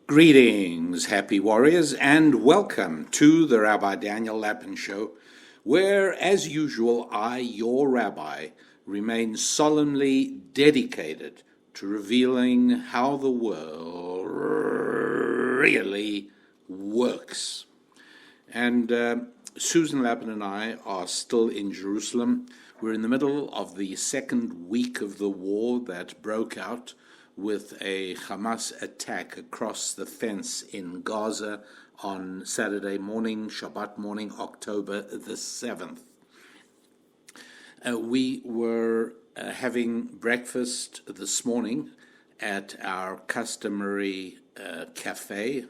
Greetings, happy warriors, and welcome to the Rabbi Daniel Lapin Show, where, as usual, I, your rabbi, remain solemnly dedicated to revealing how the world really works. And Susan Lapin and I are still in Jerusalem. We're in the middle of the second week of the war that broke out with a Hamas attack across the fence in Gaza on Saturday morning, Shabbat morning, October the 7th. We were having breakfast this morning at our customary cafe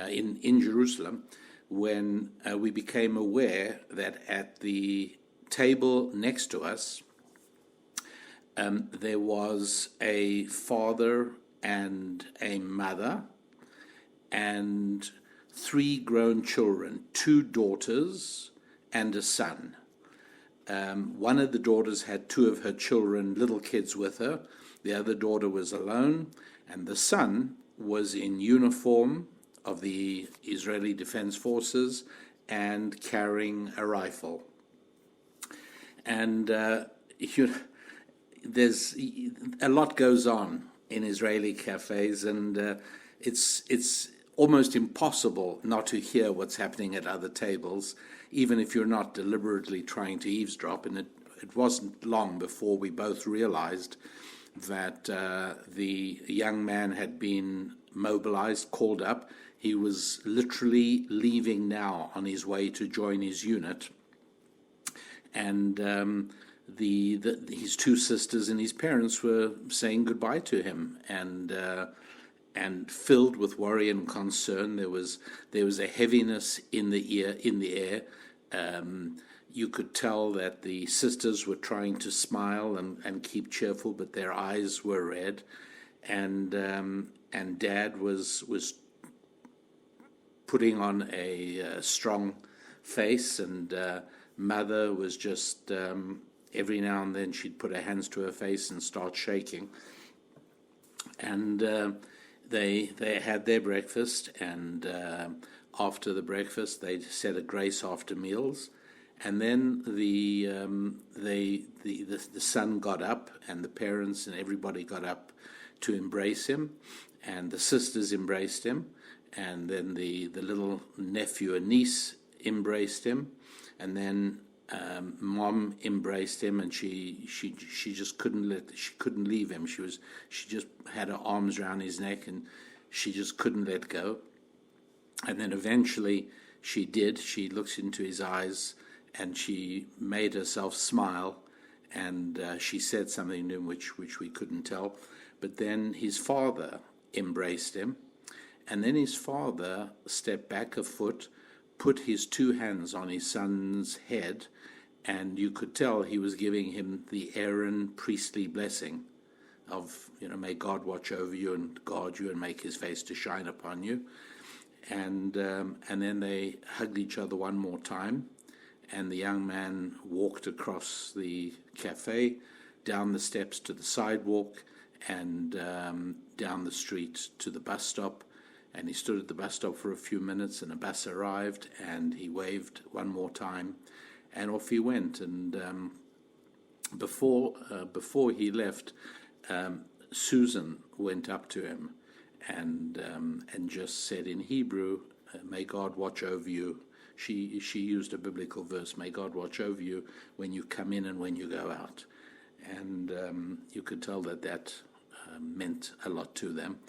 in Jerusalem when we became aware that at the table next to us there was a father and a mother and three grown children, two daughters and a son. One of the daughters had two of her children, little kids, with her. The other daughter was alone, and the son was in uniform of the Israeli Defense Forces and carrying a rifle. And there's a lot goes on in Israeli cafes, and it's almost impossible not to hear what's happening at other tables, even if you're not deliberately trying to eavesdrop. And it wasn't long before we both realized that the young man had been mobilized, called up. He was literally leaving now on his way to join his unit. And his two sisters and his parents were saying goodbye to him, and filled with worry and concern. There was a heaviness in the air. You could tell that the sisters were trying to smile and keep cheerful, but their eyes were red. And Dad was putting on a strong face, and Mother was just every now and then she'd put her hands to her face and start shaking. And they had their breakfast, and after the breakfast they said a grace after meals, and then the son got up, and the parents and everybody got up to embrace him, and the sisters embraced him, and then the little nephew and niece embraced him, and then Mom embraced him, and she just couldn't leave him. She just had her arms around his neck, and she just couldn't let go. And then eventually she did. She looked into his eyes, and she made herself smile, and she said something to him which we couldn't tell. But then his father embraced him, and then his father stepped back a foot, put his two hands on his son's head, and you could tell he was giving him the Aaron priestly blessing of, may God watch over you and guard you and make his face to shine upon you. And then they hugged each other one more time, and the young man walked across the cafe, down the steps to the sidewalk, and down the street to the bus stop. And he stood at the bus stop for a few minutes, and a bus arrived, and he waved one more time, and off he went. And before he left, Susan went up to him and just said in Hebrew, "May God watch over you." She used a biblical verse, "May God watch over you when you come in and when you go out." And you could tell that meant a lot to them.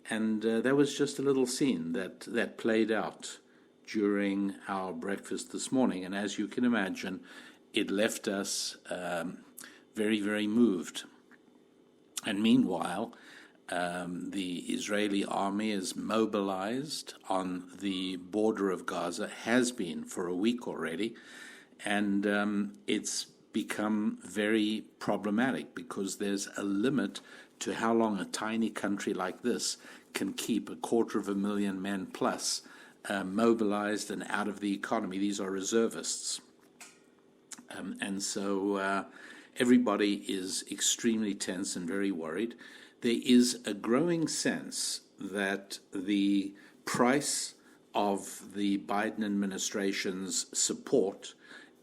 And there was just a little scene that played out during our breakfast this morning. And as you can imagine, it left us very, very moved. And meanwhile, the Israeli army is mobilized on the border of Gaza, has been for a week already, and it's become very problematic because there's a limit to how long a tiny country like this can keep 250,000 men plus mobilized and out of the economy. These are reservists. And so everybody is extremely tense and very worried. There is a growing sense that the price of the Biden administration's support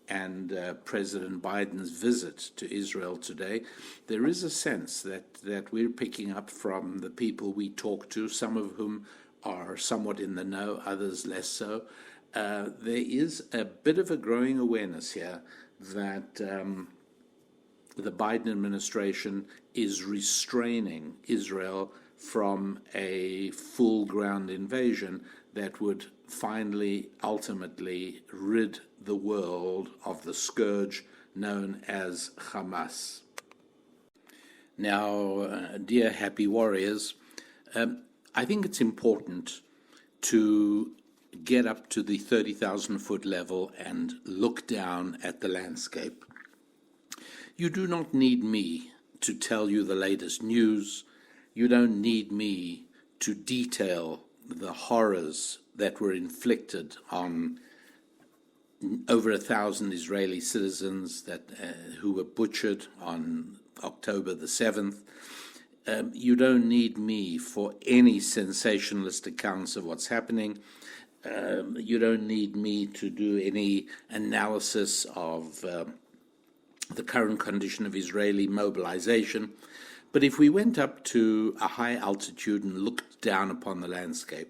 and President Biden's visit to Israel today, there is a sense that we're picking up from the people we talk to, some of whom are somewhat in the know, others less so. There is a bit of a growing awareness here that the Biden administration is restraining Israel from a full ground invasion that would finally, ultimately rid the world of the scourge known as Hamas. Now, dear happy warriors, I think it's important to get up to the 30,000-foot level and look down at the landscape. You do not need me to tell you the latest news. You don't need me to detail the horrors that were inflicted on over 1,000 Israeli citizens who were butchered on October the 7th. You don't need me for any sensationalist accounts of what's happening. You don't need me to do any analysis of the current condition of Israeli mobilization. But if we went up to a high altitude and looked down upon the landscape,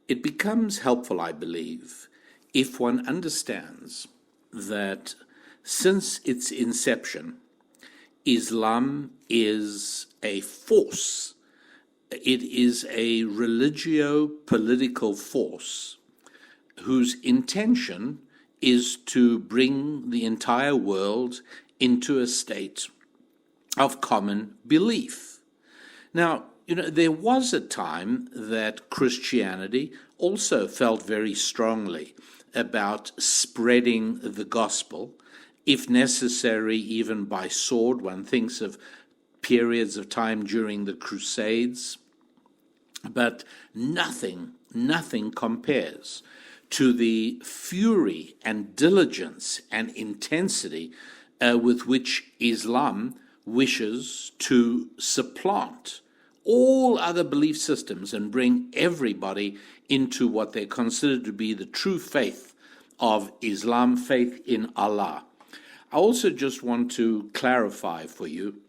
it becomes helpful, I believe, if one understands that since its inception, Islam is a force. It is a religio-political force whose intention is to bring the entire world into a state of common belief. Now, there was a time that Christianity also felt very strongly about spreading the gospel, if necessary, even by sword. One thinks of periods of time during the Crusades, but nothing compares to the fury and diligence and intensity with which Islam wishes to supplant all other belief systems and bring everybody into what they consider to be the true faith of Islam, faith in Allah. I also just want to clarify for you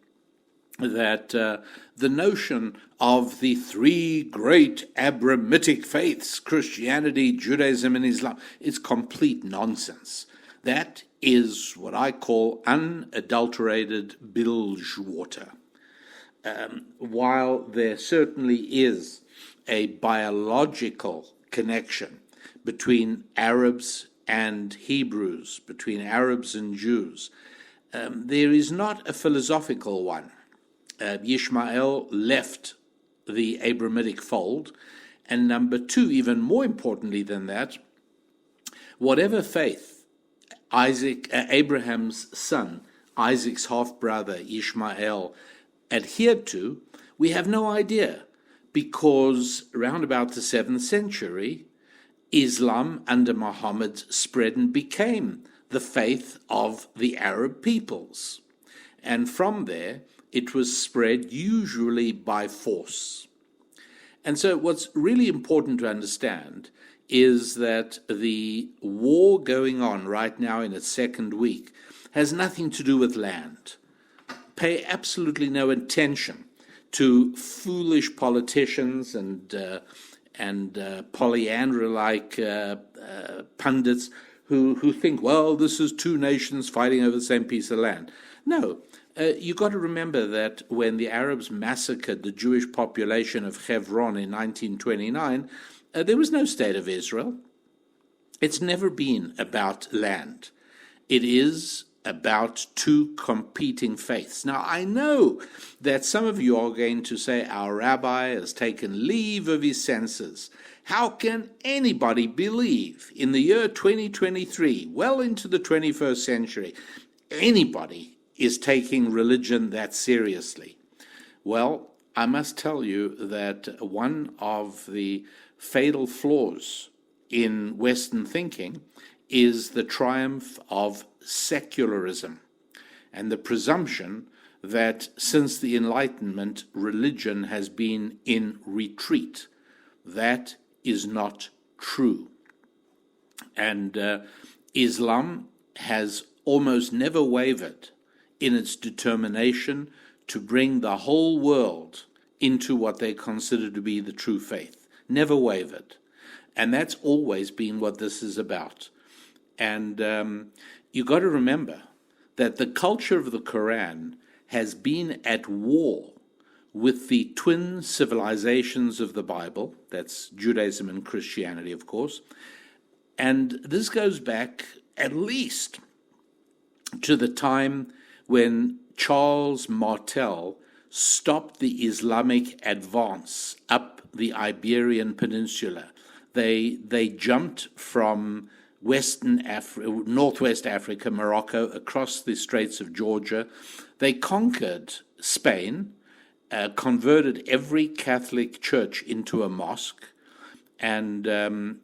that the notion of the three great Abrahamic faiths, Christianity, Judaism, and Islam, is complete nonsense. That is what I call unadulterated bilge water. While there certainly is a biological connection between Arabs and Hebrews, between Arabs and Jews, there is not a philosophical one. Ishmael left the Abrahamic fold, and number two, even more importantly than that, whatever faith Abraham's son, Isaac's half-brother Ishmael, adhered to, we have no idea, because around about the 7th century, Islam under Muhammad spread and became the faith of the Arab peoples. And from there, it was spread usually by force. And so what's really important to understand is that the war going on right now in its second week has nothing to do with land. Pay absolutely no attention to foolish politicians and polyandra-like pundits who think, well, this is two nations fighting over the same piece of land. No, you got to remember that when the Arabs massacred the Jewish population of Hebron in 1929, there was no state of Israel. It's never been about land. It is about two competing faiths. Now, I know that some of you are going to say our rabbi has taken leave of his senses. How can anybody believe in the year 2023, well into the 21st century, anybody is taking religion that seriously? Well, I must tell you that one of the fatal flaws in Western thinking is the triumph of secularism and the presumption that since the Enlightenment, religion has been in retreat. That is not true. And Islam has almost never wavered in its determination to bring the whole world into what they consider to be the true faith. Never wavered. And that's always been what this is about. And you got to remember that the culture of the Quran has been at war with the twin civilizations of the Bible. That's Judaism and Christianity, of course. And this goes back at least to the time when Charles Martel stopped the Islamic advance up the Iberian Peninsula. They jumped from Northwest Africa, Morocco, across the Straits of Georgia. They conquered Spain, converted every Catholic church into a mosque, and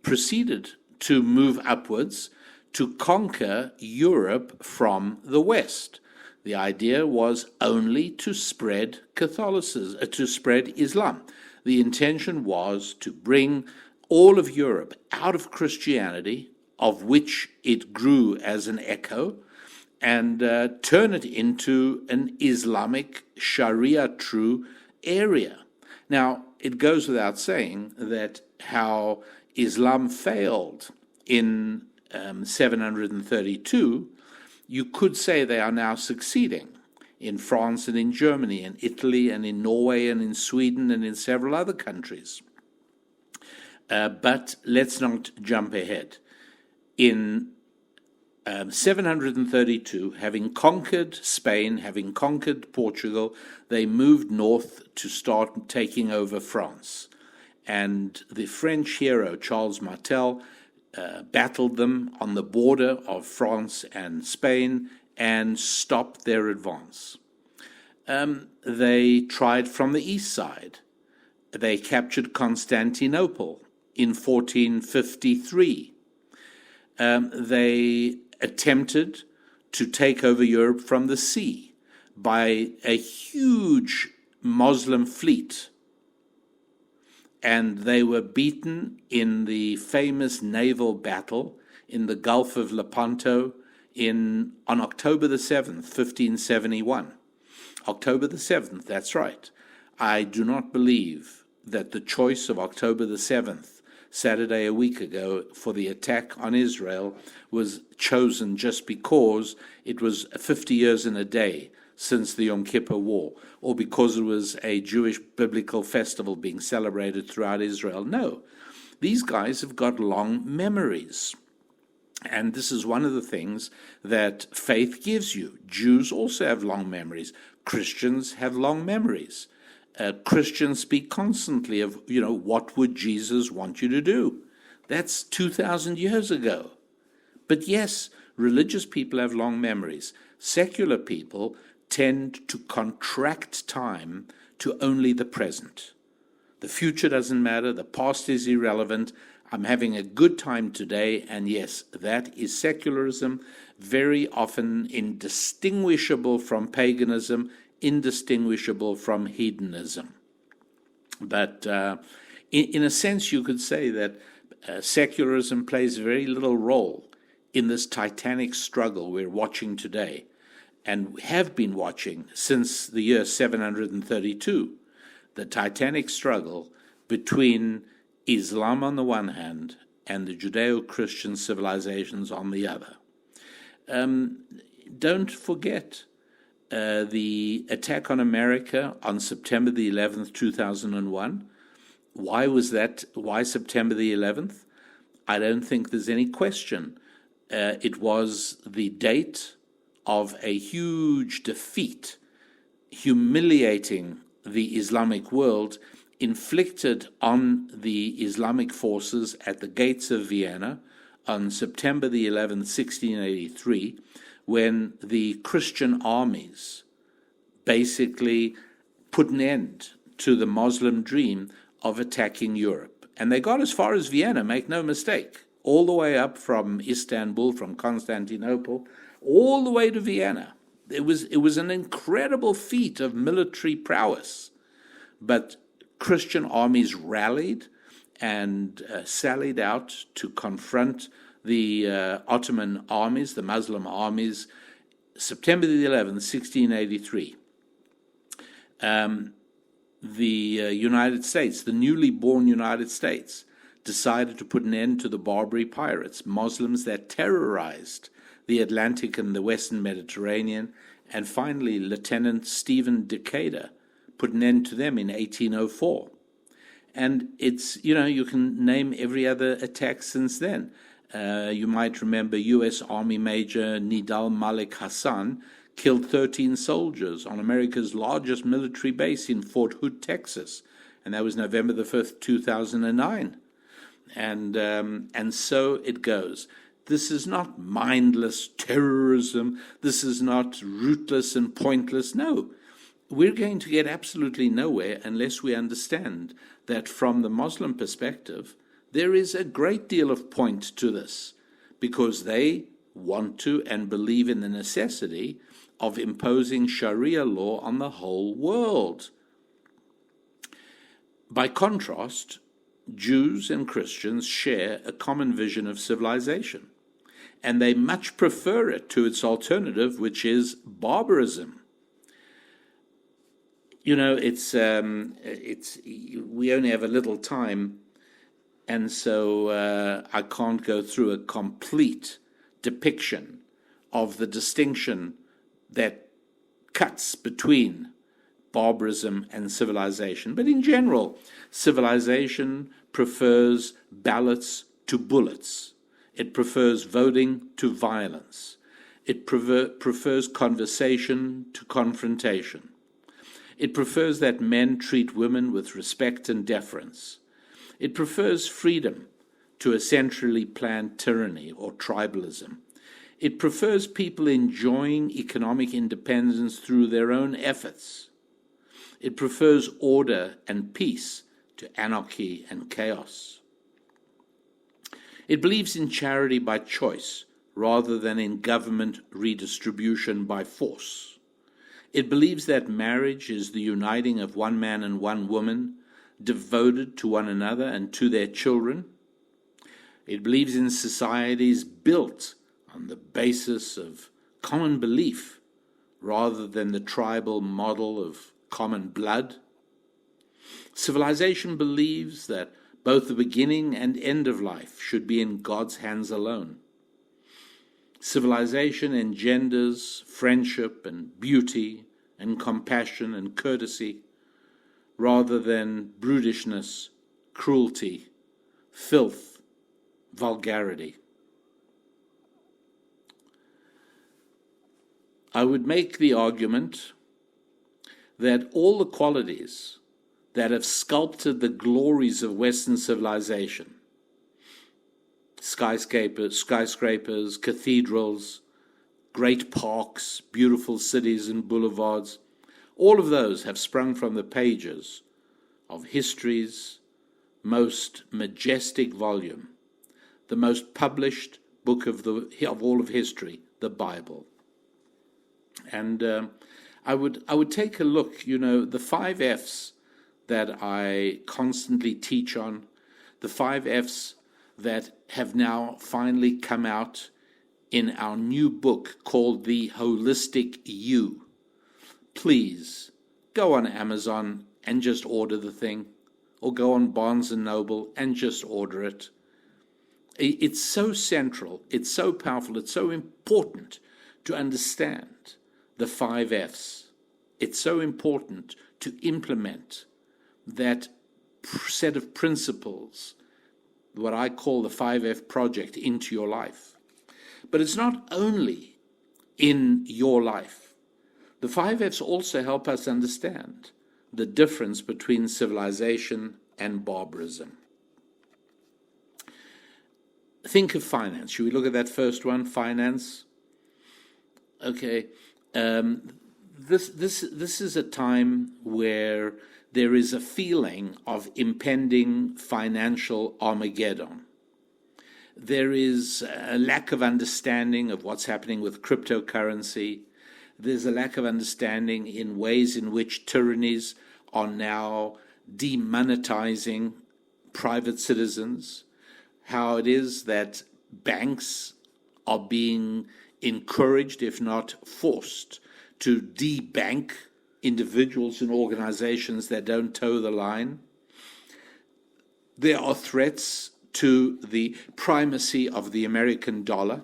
proceeded to move upwards to conquer Europe from the West. The idea was only to spread Catholicism, to spread Islam. The intention was to bring all of Europe out of Christianity, of which it grew as an echo, and turn it into an Islamic Sharia true area. Now, it goes without saying that how Islam failed in 732, you could say they are now succeeding in France and in Germany and Italy and in Norway and in Sweden and in several other countries. But let's not jump ahead. In 732, having conquered Spain, having conquered Portugal, they moved north to start taking over France. And the French hero, Charles Martel, battled them on the border of France and Spain and stopped their advance. They tried from the east side. They captured Constantinople in 1453. They attempted to take over Europe from the sea by a huge Muslim fleet, and they were beaten in the famous naval battle in the Gulf of Lepanto on October the 7th, 1571. October the 7th, that's right. I do not believe that the choice of October the 7th, Saturday a week ago, for the attack on Israel was chosen just because it was 50 years and a day since the Yom Kippur War, or because it was a Jewish biblical festival being celebrated throughout Israel. No, these guys have got long memories. And this is one of the things that faith gives you. Jews also have long memories. Christians have long memories. Christians speak constantly of, what would Jesus want you to do? That's 2,000 years ago. But yes, religious people have long memories. Secular people tend to contract time to only the present. The future doesn't matter. The past is irrelevant. I'm having a good time today. And yes, that is secularism, very often indistinguishable from paganism, indistinguishable from hedonism. But in a sense, you could say that secularism plays very little role in this titanic struggle we're watching today, and have been watching since the year 732, the titanic struggle between Islam on the one hand and the Judeo-Christian civilizations on the other. Don't forget the attack on America on September the 11th, 2001. Why was that? Why September the 11th? I don't think there's any question. It was the date of a huge defeat, humiliating the Islamic world, inflicted on the Islamic forces at the gates of Vienna on September the 11th, 1683, when the Christian armies basically put an end to the Muslim dream of attacking Europe. And they got as far as Vienna, make no mistake, all the way up from Istanbul, from Constantinople, all the way to Vienna. It was an incredible feat of military prowess, but Christian armies rallied and sallied out to confront the Ottoman armies, the Muslim armies, September the 11th, 1683. The United States, the newly born United States, decided to put an end to the Barbary pirates, Muslims that terrorized the Atlantic and the Western Mediterranean, and finally Lieutenant Stephen Decatur put an end to them in 1804. And it's, you can name every other attack since then. You might remember U.S. Army Major Nidal Malik Hassan killed 13 soldiers on America's largest military base in Fort Hood, Texas, and that was November the 5th, 2009. And so it goes. This is not mindless terrorism. This is not rootless and pointless. No, we're going to get absolutely nowhere unless we understand that from the Muslim perspective, there is a great deal of point to this, because they want to and believe in the necessity of imposing Sharia law on the whole world. By contrast, Jews and Christians share a common vision of civilization, and they much prefer it to its alternative, which is barbarism. It's we only have a little time, and so I can't go through a complete depiction of the distinction that cuts between barbarism and civilization. But in general, civilization prefers ballots to bullets. It prefers voting to violence. It prefers conversation to confrontation. It prefers that men treat women with respect and deference. It prefers freedom to a centrally planned tyranny or tribalism. It prefers people enjoying economic independence through their own efforts. It prefers order and peace to anarchy and chaos. It believes in charity by choice rather than in government redistribution by force. It believes that marriage is the uniting of one man and one woman, devoted to one another and to their children. It believes in societies built on the basis of common belief rather than the tribal model of common blood. Civilization believes that both the beginning and end of life should be in God's hands alone. Civilization engenders friendship and beauty and compassion and courtesy rather than brutishness, cruelty, filth, vulgarity. I would make the argument that all the qualities that have sculpted the glories of Western civilization, skyscrapers, cathedrals, great parks, beautiful cities and boulevards, all of those have sprung from the pages of history's most majestic volume, the most published book of all of history, the Bible. And I would take a look, the 5 F's that I constantly teach on, the 5 F's that have now finally come out in our new book called The Holistic You. Please go on Amazon and just order the thing, or go on Barnes & Noble and just order it. It's so central, it's so powerful, it's so important to understand the 5 F's. It's so important to implement that set of principles, what I call the 5F project, into your life. But it's not only in your life. The 5Fs also help us understand the difference between civilization and barbarism. Think of finance. Should we look at that first one, finance? Okay. This is a time where there is a feeling of impending financial Armageddon. There is a lack of understanding of what's happening with cryptocurrency. There's a lack of understanding in ways in which tyrannies are now demonetizing private citizens, how it is that banks are being encouraged, if not forced, to debank individuals and organizations that don't toe the line. There are threats to the primacy of the American dollar.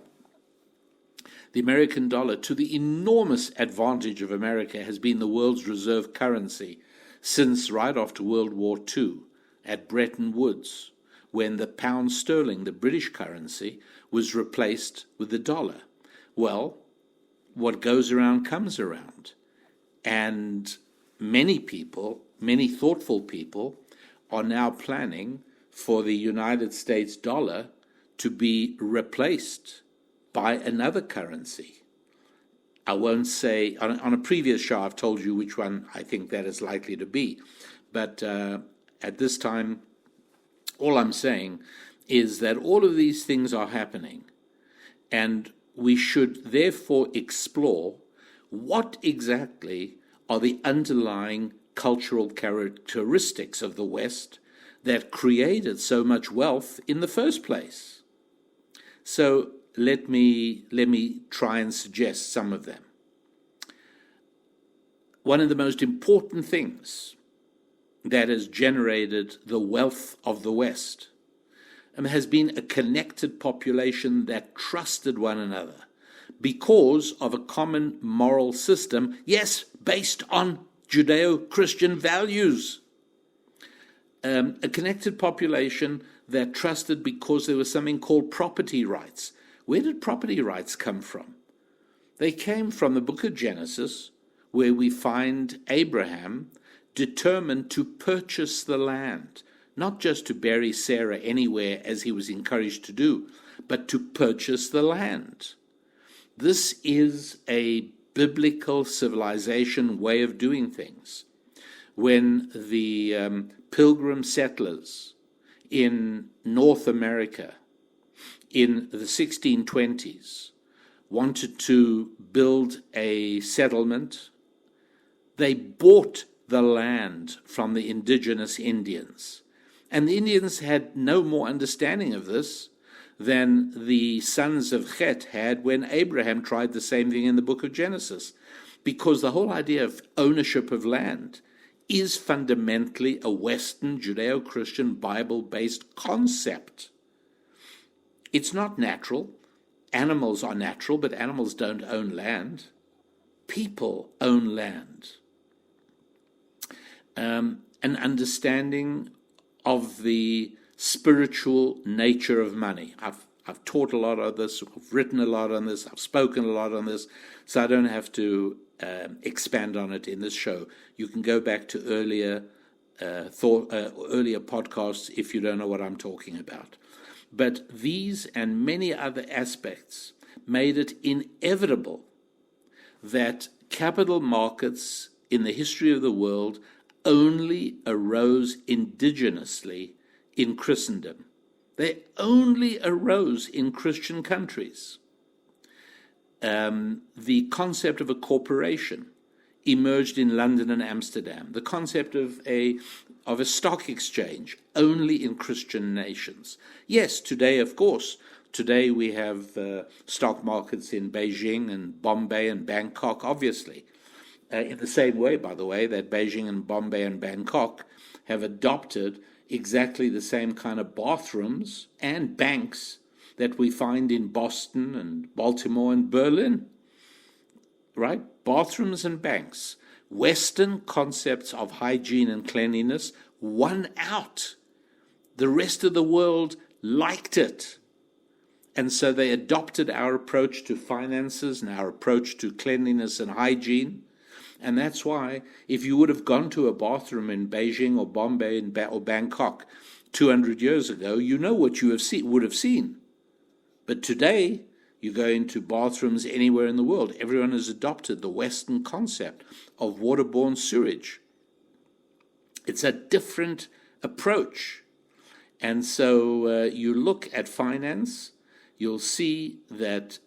The American dollar, to the enormous advantage of America, has been the world's reserve currency since right after World War II at Bretton Woods, when the pound sterling, the British currency, was replaced with the dollar. Well, what goes around comes around. And many people, many thoughtful people, are now planning for the United States dollar to be replaced by another currency. I won't say, on a previous show I've told you which one I think that is likely to be, but at this time, all I'm saying is that all of these things are happening, and we should therefore explore what exactly are the underlying cultural characteristics of the West that created so much wealth in the first place. So let me try and suggest some of them. One of the most important things that has generated the wealth of the West has been a connected population that trusted one another because of a common moral system, yes, based on Judeo-Christian values. A connected population that trusted because there was something called property rights. Where did property rights come from? They came from the book of Genesis, where we find Abraham determined to purchase the land, not just to bury Sarah anywhere as he was encouraged to do, but to purchase the land. This is a biblical civilization way of doing things. When the pilgrim settlers in North America in the 1620s wanted to build a settlement, they bought the land from the indigenous Indians. And the Indians had no more understanding of this than the sons of Chet had when Abraham tried the same thing in the book of Genesis, because the whole idea of ownership of land is fundamentally a Western Judeo-Christian Bible-based concept. It's not natural. Animals are natural, but animals don't own land. People own land. An understanding of the spiritual nature of money. I've taught a lot on this, I've written a lot on this, I've spoken a lot on this, so I don't have to expand on it in this show. You can go back to earlier podcasts if you don't know what I'm talking about. But these and many other aspects made it inevitable that capital markets in the history of the world only arose indigenously in Christendom. They only arose in Christian countries. The concept of a corporation emerged in London and Amsterdam. The concept of a stock exchange only in Christian nations. Yes, today, of course, today we have stock markets in Beijing and Bombay and Bangkok, obviously. In the same way, by the way, that Beijing and Bombay and Bangkok have adopted exactly the same kind of bathrooms and banks that we find in Boston and Baltimore and Berlin, right? Bathrooms and banks. Western concepts of hygiene and cleanliness won out. The rest of the world liked it. And so they adopted our approach to finances and our approach to cleanliness and hygiene. And that's why if you would have gone to a bathroom in Beijing or Bombay or Bangkok 200 years ago, you know what you would have seen. But today, you go into bathrooms anywhere in the world. Everyone has adopted the Western concept of waterborne sewage. It's a different approach. And so you look at finance, you'll see that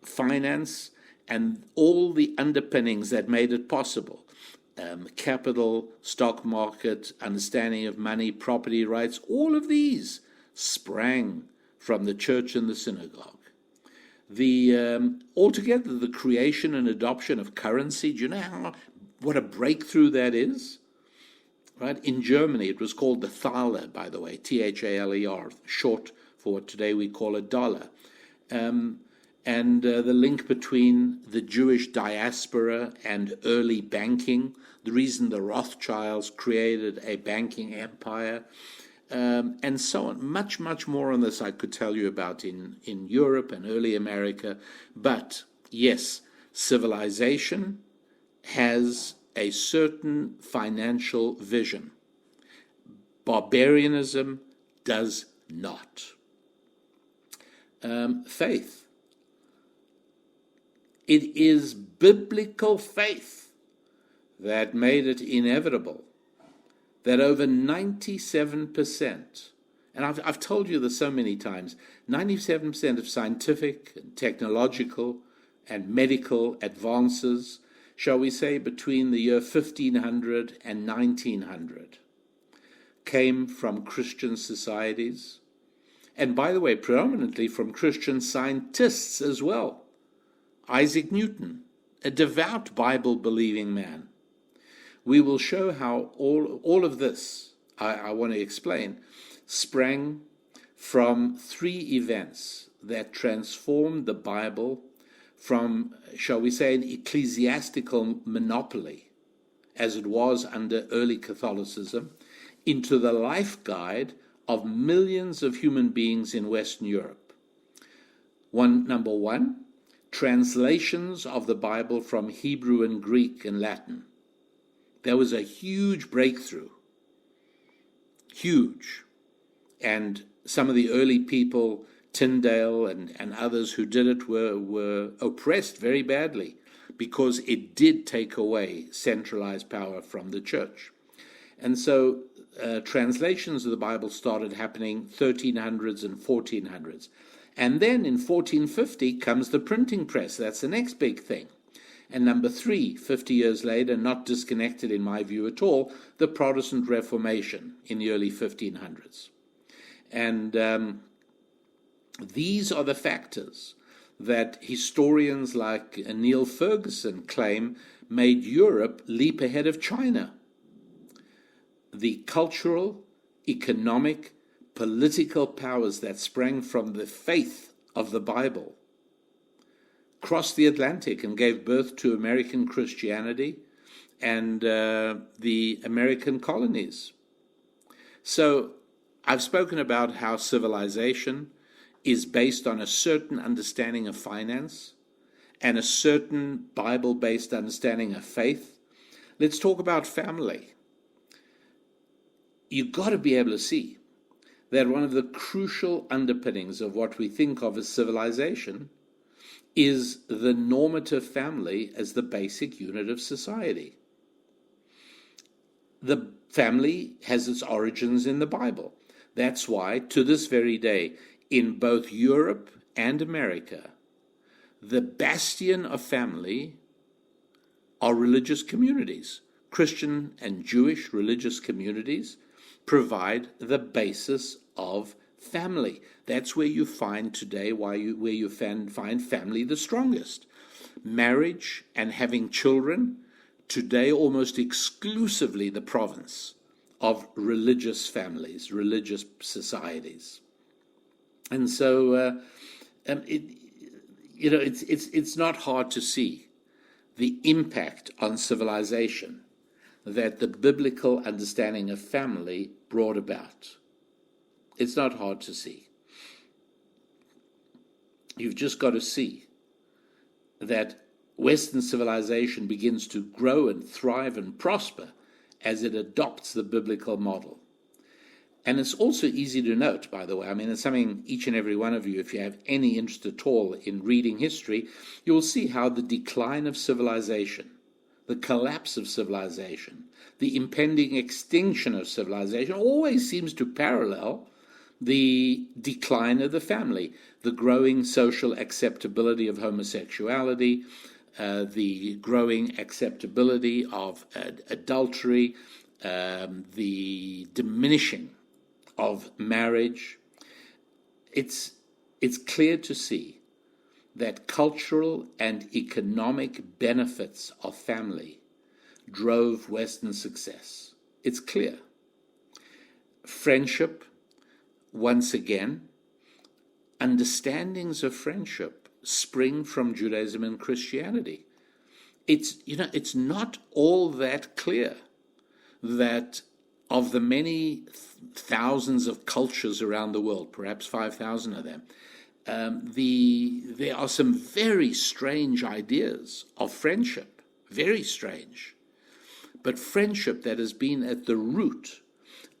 finance and all the underpinnings that made it possible. Capital, stock market, understanding of money, property rights, all of these sprang from the church and the synagogue. Altogether, the creation and adoption of currency, do you know what a breakthrough that is? Right? In Germany, it was called the Thaler, by the way, Thaler, short for what today we call a dollar. And the link between the Jewish diaspora and early banking, the reason the Rothschilds created a banking empire, and so on. Much, much more on this I could tell you about in Europe and early America. But yes, civilization has a certain financial vision. Barbarianism does not. Faith. It is biblical faith that made it inevitable that over 97%, and I've told you this so many times, 97% of scientific, and technological, and medical advances, shall we say, between the year 1500 and 1900, came from Christian societies, and by the way, predominantly from Christian scientists as well. Isaac Newton, a devout Bible-believing man. We will show how all of this, I want to explain, sprang from three events that transformed the Bible from, shall we say, an ecclesiastical monopoly, as it was under early Catholicism, into the life guide of millions of human beings in Western Europe. Number one, translations of the Bible from Hebrew and Greek and Latin. There was a huge breakthrough. Huge. And some of the early people, Tyndale and others who did it, were oppressed very badly because it did take away centralized power from the church. And so translations of the Bible started happening 1300s and 1400s. And then in 1450 comes the printing press. That's the next big thing. And number three, 50 years later, not disconnected in my view at all, the Protestant Reformation in the early 1500s. And these are the factors that historians like Neil Ferguson claim made Europe leap ahead of China. The cultural, economic, political powers that sprang from the faith of the Bible crossed the Atlantic and gave birth to American Christianity and the American colonies. So I've spoken about how civilization is based on a certain understanding of finance and a certain Bible-based understanding of faith. Let's talk about family. You've got to be able to see that one of the crucial underpinnings of what we think of as civilization is the normative family as the basic unit of society. The family has its origins in the Bible. That's why, to this very day, in both Europe and America, the bastion of family are religious communities. Christian and Jewish religious communities provide the basis of family. That's where you find today where you find family the strongest. Marriage and having children, today almost exclusively the province of religious families, religious societies. And so it's not hard to see the impact on civilization that the biblical understanding of family brought about. It's not hard to see. You've just got to see that Western civilization begins to grow and thrive and prosper as it adopts the biblical model. And it's also easy to note, by the way, I mean, it's something each and every one of you, if you have any interest at all in reading history, you'll see how the decline of civilization, the collapse of civilization, the impending extinction of civilization always seems to parallel the decline of the family, the growing social acceptability of homosexuality, the growing acceptability of adultery, the diminishing of marriage. It's clear to see that cultural and economic benefits of family drove Western success. It's clear. Friendship, once again, understandings of friendship spring from Judaism and Christianity. It's not all that clear that of the many thousands of cultures around the world, perhaps 5,000 of them, there are some very strange ideas of friendship, very strange. But friendship that has been at the root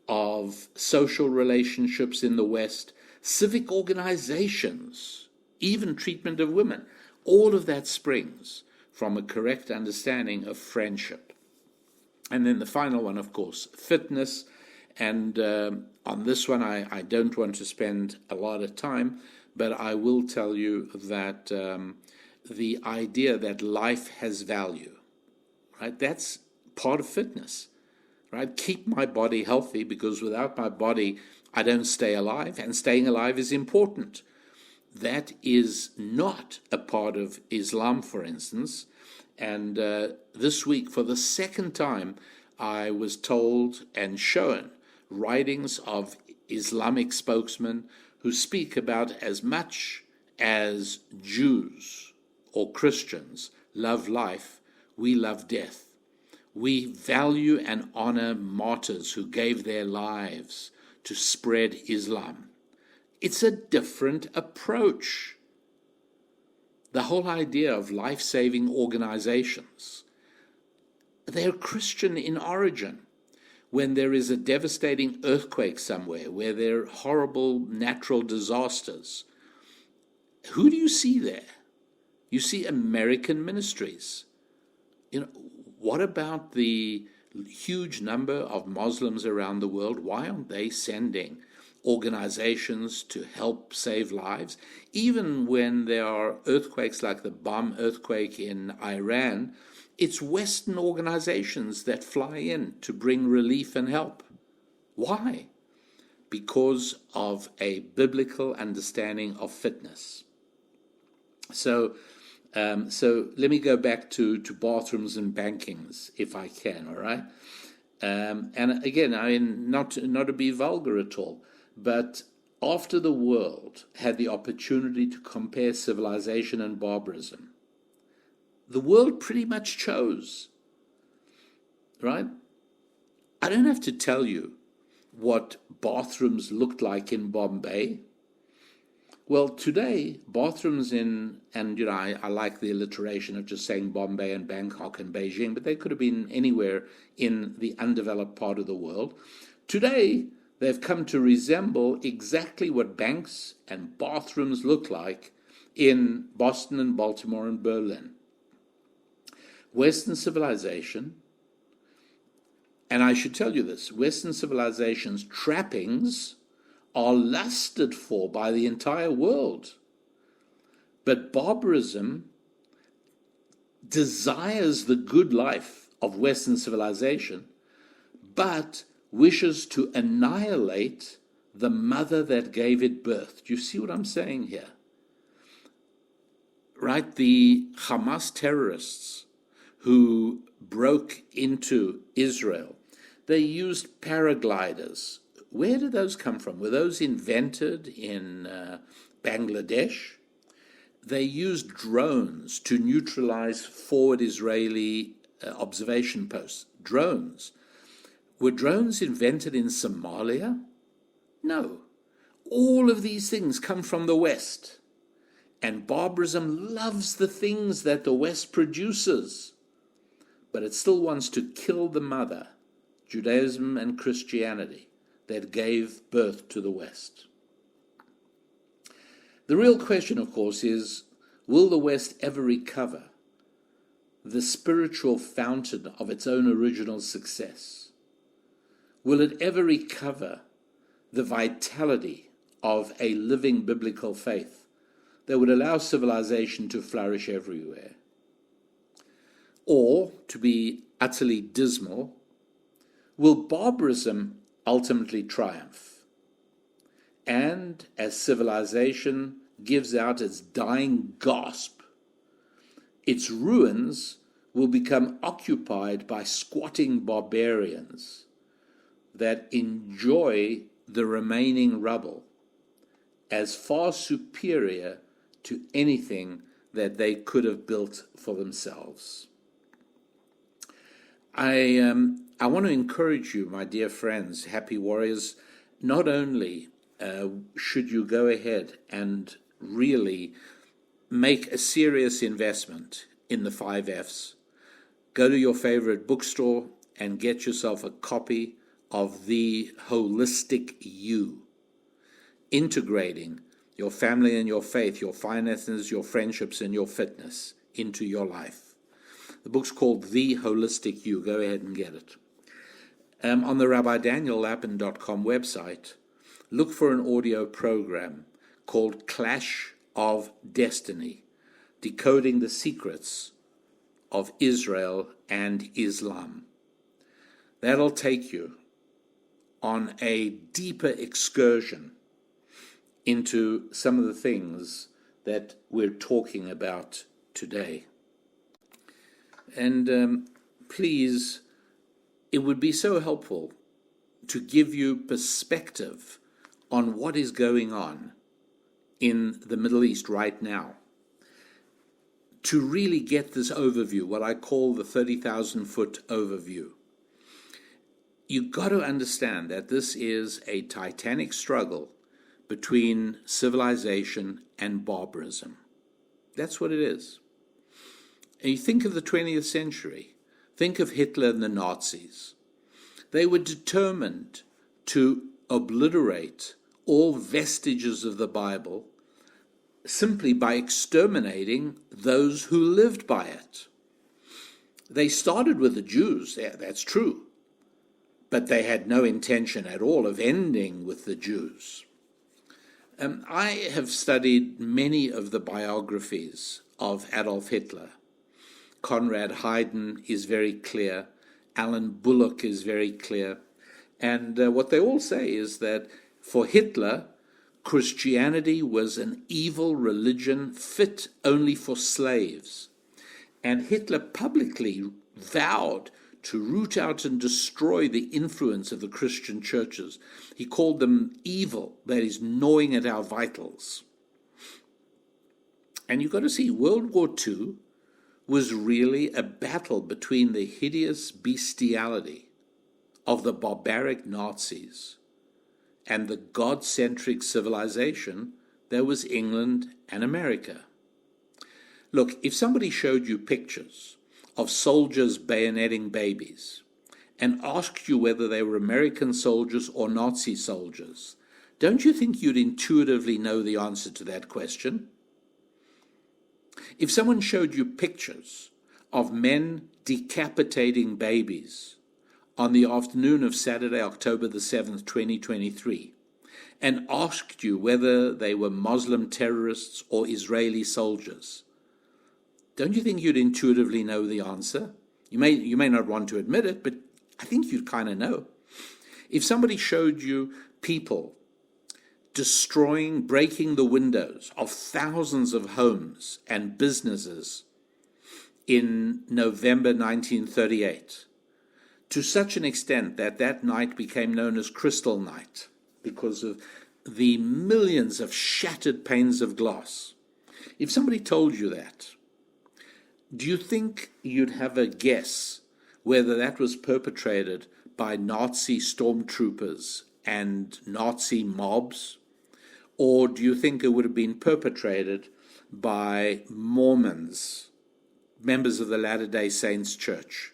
of social relationships in the West, civic organizations, even treatment of women, all of that springs from a correct understanding of friendship. And then the final one, of course, fitness. And on this one, I don't want to spend a lot of time, but I will tell you that the idea that life has value, right? That's part of fitness, right? Keep my body healthy, because without my body, I don't stay alive, and staying alive is important. That is not a part of Islam, for instance. And this week, for the second time, I was told and shown writings of Islamic spokesmen who speak about as much as Jews or Christians love life, we love death. We value and honor martyrs who gave their lives to spread Islam. It's a different approach. The whole idea of life-saving organizations, they're Christian in origin. When there is a devastating earthquake somewhere, where there are horrible natural disasters, who do you see there? You see American ministries. What about the huge number of Muslims around the world? Why aren't they sending organizations to help save lives? Even when there are earthquakes like the bomb earthquake in Iran, it's Western organizations that fly in to bring relief and help. Why? Because of a biblical understanding of fitness. So let me go back to bathrooms and bankings, if I can, all right? And again, I mean, not to be vulgar at all, but after the world had the opportunity to compare civilization and barbarism, the world pretty much chose, right? I don't have to tell you what bathrooms looked like in Bombay. Well, today, bathrooms I like the alliteration of just saying Bombay and Bangkok and Beijing, but they could have been anywhere in the undeveloped part of the world. Today, they've come to resemble exactly what banks and bathrooms look like in Boston and Baltimore and Berlin. Western civilization, and I should tell you this, Western civilization's trappings are lusted for by the entire world. But barbarism desires the good life of Western civilization, but wishes to annihilate the mother that gave it birth. Do you see what I'm saying here? Right? The Hamas terrorists who broke into Israel, they used paragliders. Where did those come from? Were those invented in Bangladesh? They used drones to neutralize forward Israeli observation posts. Drones. Were drones invented in Somalia? No. All of these things come from the West. And barbarism loves the things that the West produces. But it still wants to kill the mother, Judaism and Christianity, that gave birth to the West. The real question, of course, is, will the West ever recover the spiritual fountain of its own original success? Will it ever recover the vitality of a living biblical faith that would allow civilization to flourish everywhere? or, to be utterly dismal, will barbarism ultimately triumph? And as civilization gives out its dying gasp, its ruins will become occupied by squatting barbarians that enjoy the remaining rubble as far superior to anything that they could have built for themselves. I want to encourage you, my dear friends, happy warriors, not only should you go ahead and really make a serious investment in the 5 F's, go to your favorite bookstore and get yourself a copy of The Holistic You, integrating your family and your faith, your finances, your friendships, and your fitness into your life. The book's called The Holistic You. Go ahead and get it. On the RabbiDanielLapin.com website, look for an audio program called Clash of Destiny, Decoding the Secrets of Israel and Islam. That'll take you on a deeper excursion into some of the things that we're talking about today. And please, it would be so helpful to give you perspective on what is going on in the Middle East right now, to really get this overview, what I call the 30,000-foot overview. You've got to understand that this is a titanic struggle between civilization and barbarism. That's what it is. And you think of the 20th century, think of Hitler and the Nazis. They were determined to obliterate all vestiges of the Bible simply by exterminating those who lived by it. They started with the Jews, that's true, but they had no intention at all of ending with the Jews. I have studied many of the biographies of Adolf Hitler. Conrad Hayden is very clear. Alan Bullock is very clear. And what they all say is that for Hitler, Christianity was an evil religion fit only for slaves. And Hitler publicly vowed to root out and destroy the influence of the Christian churches. He called them evil, that is, gnawing at our vitals. And you've got to see, World War II was really a battle between the hideous bestiality of the barbaric Nazis and the God-centric civilization that was England and America. Look, if somebody showed you pictures of soldiers bayoneting babies and asked you whether they were American soldiers or Nazi soldiers, don't you think you'd intuitively know the answer to that question? If someone showed you pictures of men decapitating babies on the afternoon of Saturday, October the 7th, 2023, and asked you whether they were Muslim terrorists or Israeli soldiers, don't you think you'd intuitively know the answer? You may not want to admit it, but I think you'd kind of know. If somebody showed you people destroying, breaking the windows of thousands of homes and businesses in November 1938, to such an extent that that night became known as Crystal Night because of the millions of shattered panes of glass. If somebody told you that, do you think you'd have a guess whether that was perpetrated by Nazi stormtroopers and Nazi mobs? Or do you think it would have been perpetrated by Mormons, members of the Latter-day Saints Church?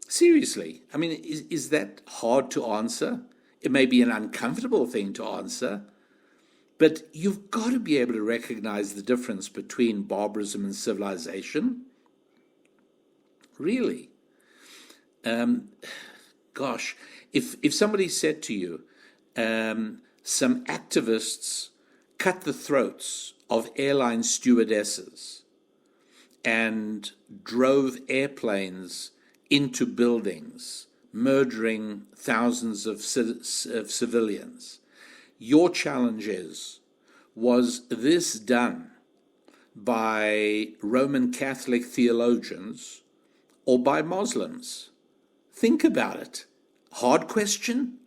Seriously, I mean, is that hard to answer? It may be an uncomfortable thing to answer, but you've got to be able to recognize the difference between barbarism and civilization. Really. Gosh, if somebody said to you, some activists cut the throats of airline stewardesses and drove airplanes into buildings, murdering thousands of civilians. Your challenge is, was this done by Roman Catholic theologians or by Muslims? Think about it. Hard question?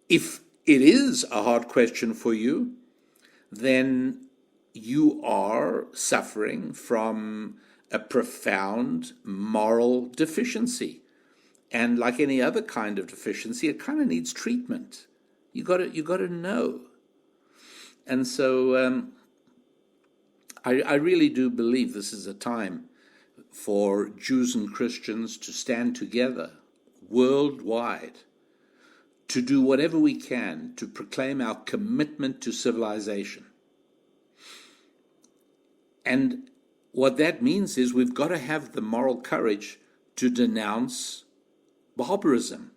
If it is a hard question for you, then you are suffering from a profound moral deficiency. And like any other kind of deficiency, it kind of needs treatment. You got to know. And so I really do believe this is a time for Jews and Christians to stand together worldwide, to do whatever we can to proclaim our commitment to civilization. And what that means is we've got to have the moral courage to denounce barbarism.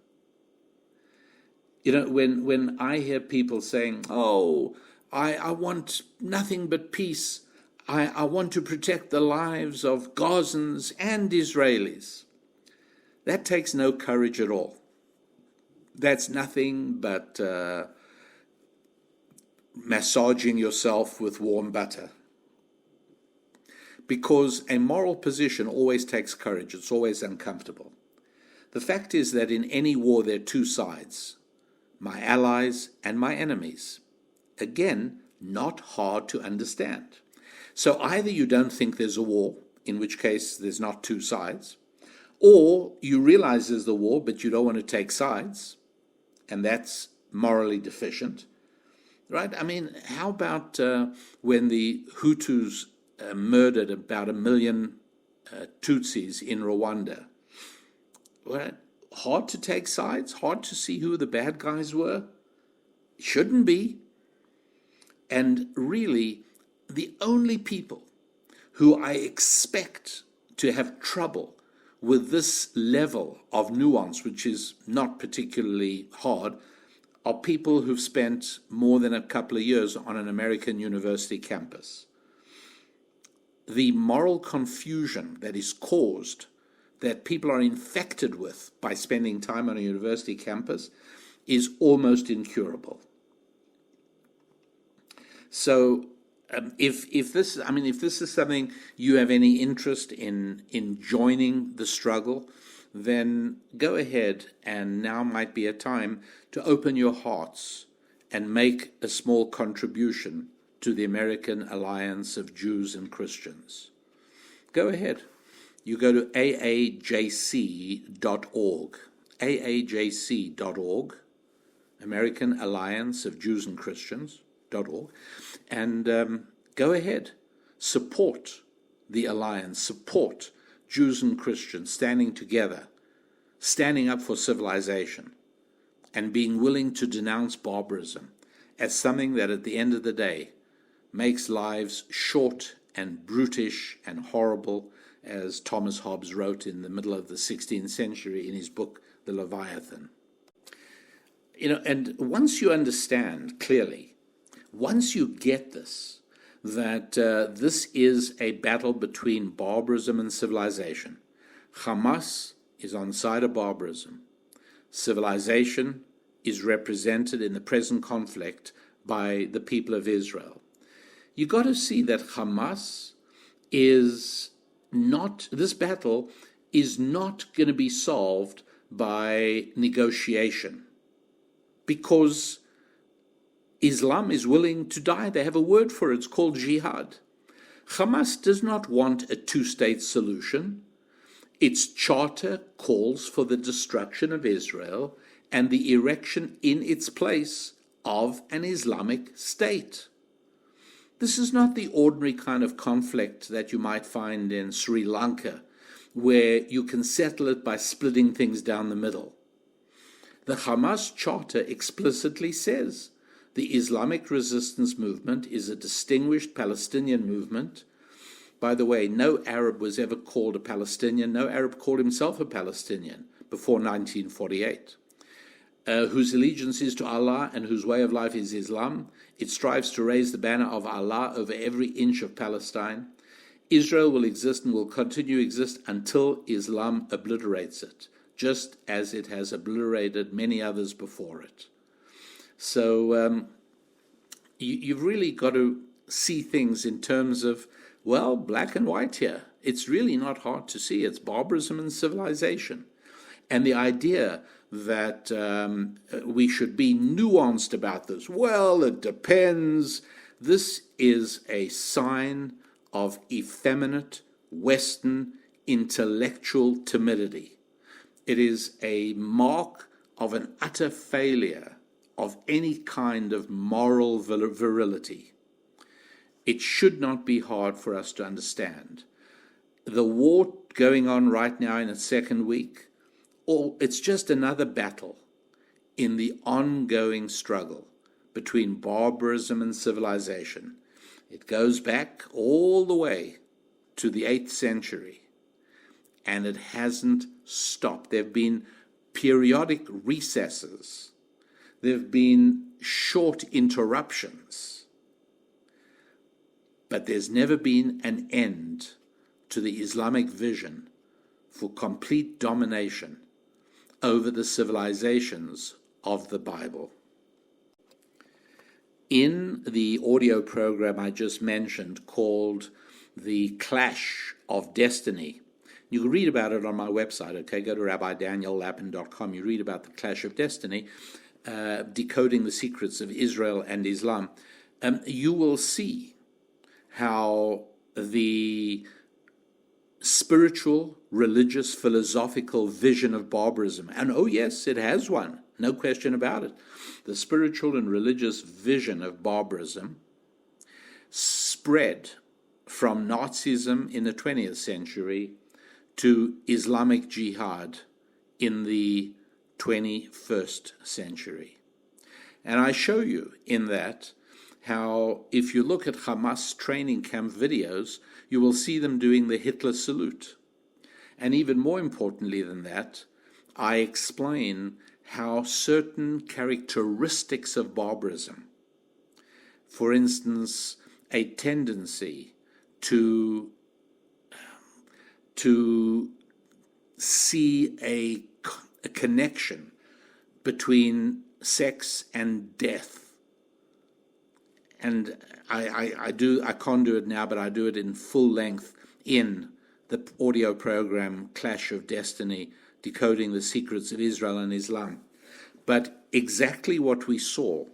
You know, when I hear people saying, oh, I want nothing but peace, I want to protect the lives of Gazans and Israelis, that takes no courage at all. That's nothing but massaging yourself with warm butter. Because a moral position always takes courage. It's always uncomfortable. The fact is that in any war there are two sides, my allies and my enemies. Again, not hard to understand. So either you don't think there's a war, in which case there's not two sides, or you realize there's the war, but you don't want to take sides, and that's morally deficient, right? I mean, how about when the Hutus murdered about 1 million Tutsis in Rwanda? Well, hard to take sides, hard to see who the bad guys were. Shouldn't be. And really, the only people who I expect to have trouble with this level of nuance, which is not particularly hard, are people who've spent more than a couple of years on an American university campus. The moral confusion that is caused, that people are infected with by spending time on a university campus, is almost incurable. So if this is something you have any interest in joining the struggle, then go ahead, and now might be a time to open your hearts and make a small contribution to the American Alliance of Jews and Christians. Go ahead. You go to aajc.org, aajc.org, American Alliance of Jews and Christians.org, and go ahead. Support the alliance, support Jews and Christians standing together, standing up for civilization, and being willing to denounce barbarism as something that at the end of the day makes lives short and brutish and horrible, as Thomas Hobbes wrote in the middle of the 16th century in his book, The Leviathan. You know, and once you understand clearly, once you get this, that this is a battle between barbarism and civilization. Hamas is on the side of barbarism. Civilization is represented in the present conflict by the people of Israel. You got to see that Hamas is not, this battle is not going to be solved by negotiation, because Islam is willing to die. They have a word for it. It's called jihad. Hamas does not want a two-state solution. Its charter calls for the destruction of Israel and the erection in its place of an Islamic state. This is not the ordinary kind of conflict that you might find in Sri Lanka, where you can settle it by splitting things down the middle. The Hamas charter explicitly says the Islamic resistance movement is a distinguished Palestinian movement. By the way, no Arab was ever called a Palestinian. No Arab called himself a Palestinian before 1948. Whose allegiance is to Allah and whose way of life is Islam. It strives to raise the banner of Allah over every inch of Palestine. Israel will exist and will continue to exist until Islam obliterates it, just as it has obliterated many others before it. So you've really got to see things in terms of, well, black and white here. It's really not hard to see. It's barbarism and civilization. And the idea that we should be nuanced about this, well, it depends. This is a sign of effeminate Western intellectual timidity. It is a mark of an utter failure of any kind of moral virility. It should not be hard for us to understand. The war going on right now in its second week, it's just another battle in the ongoing struggle between barbarism and civilization. It goes back all the way to the 8th century, and it hasn't stopped. There have been periodic recesses. There have been short interruptions. But there's never been an end to the Islamic vision for complete domination over the civilizations of the Bible. In the audio program I just mentioned called The Clash of Destiny, you can read about it on my website, okay? Go to rabbidaniellapin.com. You read about the Clash of Destiny, decoding the secrets of Israel and Islam. You will see how the spiritual, religious, philosophical vision of barbarism, and oh yes, it has one, no question about it, the spiritual and religious vision of barbarism spread from Nazism in the 20th century to Islamic jihad in the 21st century. And I show you in that how if you look at Hamas training camp videos, you will see them doing the Hitler salute. And even more importantly than that, I explain how certain characteristics of barbarism, for instance, a tendency to see a connection between sex and death. And I can't do it now, but I do it in full length in the audio program Clash of Destiny, Decoding the Secrets of Israel and Islam. But exactly what we saw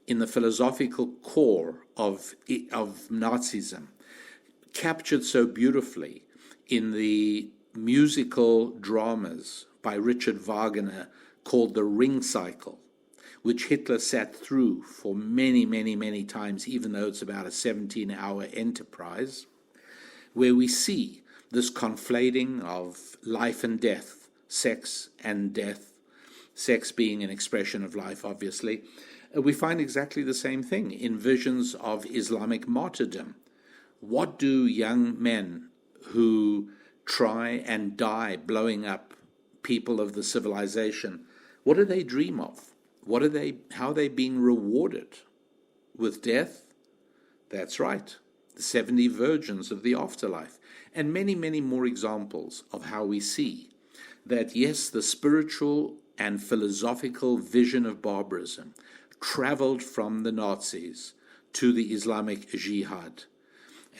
in the philosophical core of Nazism, captured so beautifully in the musical dramas by Richard Wagner called The Ring Cycle, which Hitler sat through for many, many, many times, even though it's about a 17-hour enterprise, where we see this conflating of life and death, sex and death, sex being an expression of life, obviously. We find exactly the same thing in visions of Islamic martyrdom. What do young men who try and die blowing up people of the civilization, what do they dream of? How are they being rewarded? With death? That's right, the 70 virgins of the afterlife. And many, many more examples of how we see that, yes, the spiritual and philosophical vision of barbarism traveled from the Nazis to the Islamic jihad.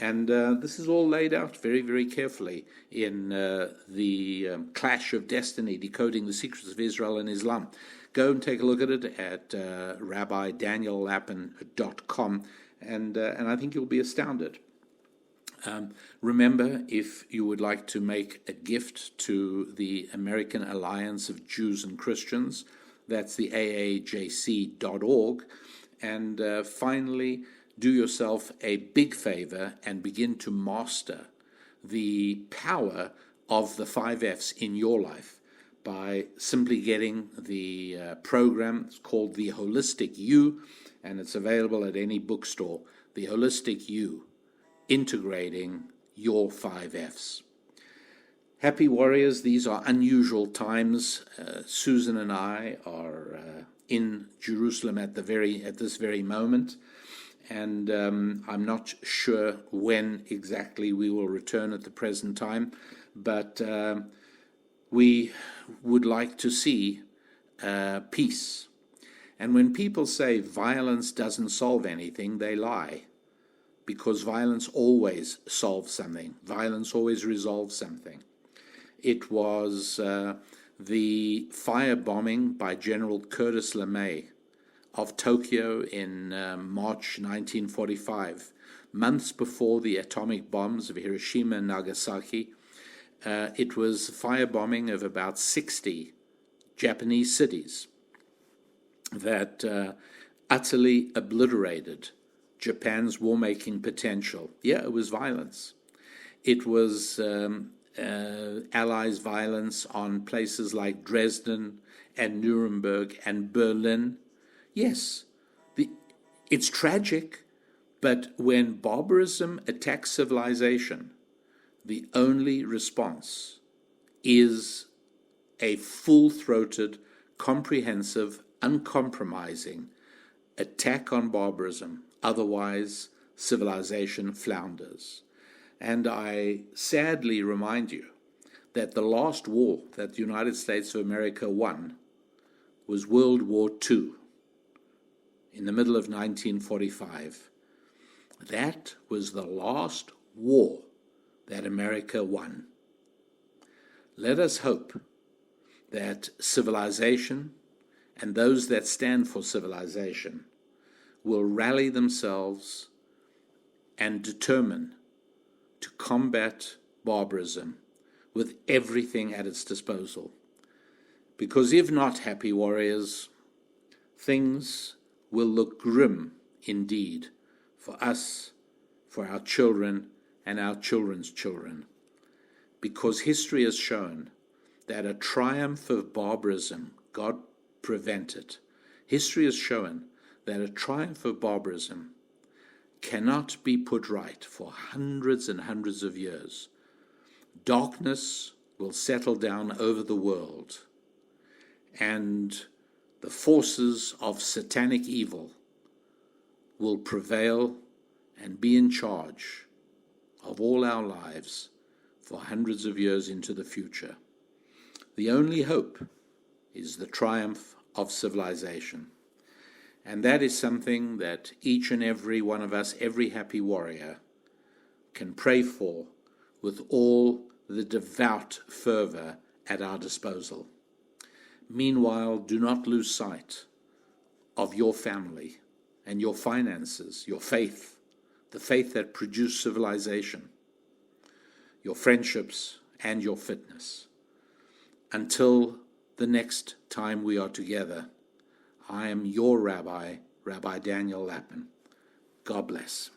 And this is all laid out very, very carefully in the Clash of Destiny, Decoding the Secrets of Israel and Islam. Go and take a look at it at rabbidaniellapin.com, and I think you'll be astounded. Remember, if you would like to make a gift to the American Alliance of Jews and Christians, that's the aajc.org. And finally, do yourself a big favor and begin to master the power of the 5 F's in your life by simply getting the program. It's called The Holistic You, and it's available at any bookstore. The Holistic You, integrating your 5 F's. Happy warriors, these are unusual times. Susan and I are in Jerusalem at this very moment, and I'm not sure when exactly we will return at the present time, but we would like to see peace. And when people say violence doesn't solve anything, they lie, because violence always solves something. Violence always resolves something. It was the firebombing by General Curtis LeMay of Tokyo in March 1945, months before the atomic bombs of Hiroshima and Nagasaki. It was firebombing of about 60 Japanese cities that utterly obliterated Japan's war-making potential. Yeah, it was violence. It was Allies' violence on places like Dresden and Nuremberg and Berlin. Yes, it's tragic, but when barbarism attacks civilization, the only response is a full-throated, comprehensive, uncompromising attack on barbarism. Otherwise, civilization flounders. And I sadly remind you that the last war that the United States of America won was World War II in the middle of 1945. That was the last war that America won. Let us hope that civilization and those that stand for civilization will rally themselves and determine to combat barbarism with everything at its disposal. Because if not, happy warriors, things will look grim indeed for us, for our children, and our children's children. Because history has shown that a triumph of barbarism, God prevented. History has shown that a triumph of barbarism cannot be put right for hundreds and hundreds of years. Darkness will settle down over the world, and the forces of satanic evil will prevail and be in charge of all our lives for hundreds of years into the future. The only hope is the triumph of civilization. And that is something that each and every one of us, every happy warrior, can pray for with all the devout fervor at our disposal. Meanwhile, do not lose sight of your family and your finances, your faith, the faith that produced civilization, your friendships, and your fitness. Until the next time we are together, I am your Rabbi, Rabbi Daniel Lapin. God bless.